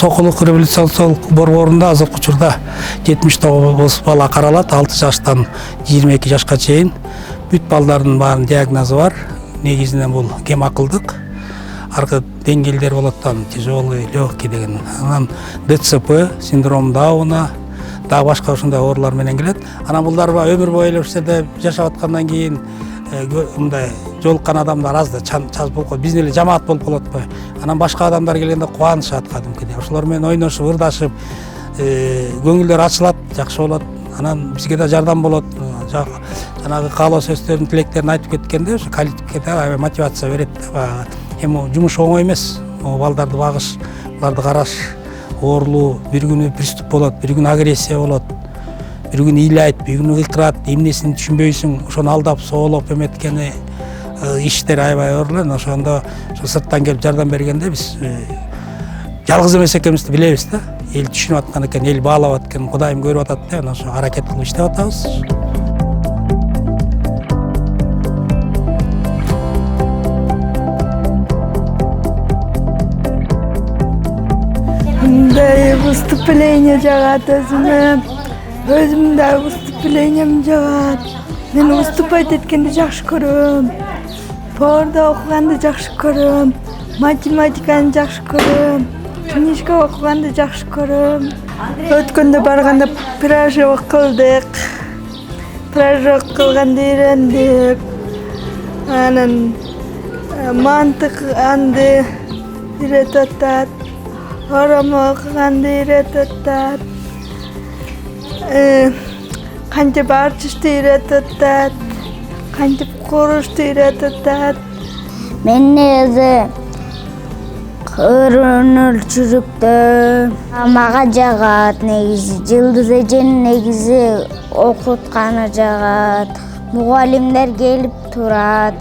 Сокулук реабилитациялык борборунда азыркы учурда 79 бала каралат, 6 жаштан 22 жашка чейин. Бүт балдардын баарын диагнозу бар. Негизинен бул гемакылдык. Аркы деңгээлдер болот там тяжелый, легкий деген. Анан ДЦП, синдром Дауна, да башка ушундай оорулар менен келет. Анан булдар өмүр бою эле ушул жерде жашап аткандан кийин мындай жолуккан адамдар аз да чаз болуп калат. Биздин эле жамаат болуп калат атпайбы. Анан башка адамдар келгенде кубанышат кадимкидей. Ошолор менен ойношуп, ырдашып, көңүлдөр ачылат, жакшы болот. Анан бизге да жардам болот. Жанагы каалоо сөздөрүн, тилектерин айтып кеткенде ошо коллективге да мотивация берет. Эми жумуш оңой эмес. Балдарды багыш, буларды караш оорулуу, бир күнү приступ болот, бир күнү агрессия болот. Бир күнү ыйлайт, бир күнү кыйкырат, эмнесин түшүнбөйсүң, ошону алдап, соолоп эметкени иштер аябай оор эле. Ошондо сырттан келип жардам бергенде биз жалгыз эмес экенибизди билебиз да. Эл түшүнүп аткан экен, эл баалап аткан, Кудайым көрүп атат да, ошо аракет кылып иштеп атабыз. Мындай выступление жагат өзүмдүн да выступлением жагат. Мен выступать эткенди жакшы көрөм. Пордо окуганды жакшы көрөм. Математиканы жакшы көрөм. Книжка окуганды жакшы көрөм. Өткөндө барганда пирожок кылдык. Пирожок кылганды үйрөндүк. Анан мантык анды үйрөтүп атат. Оромо окуганды үйрөтүп атат. Кантип арчышты үйрөтүп атат. Кантип курушты үйрөтүп атат. Мен негизи өрөнөлчүлүктө мага жагат, негизи Жылдыз эженин негизи окутканы жагат. Мугалимдер келип турат.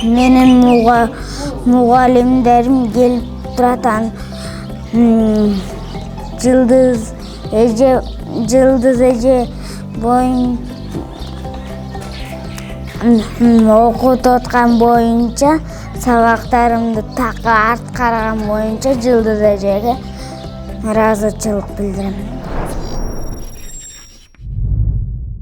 Менин мугалимдерим келип турат. Жылдыз эже окутуп аткан боюнча, сабактарымды такы арт караган боюнча Жылдыз эжеге ыраазычылык билдирем.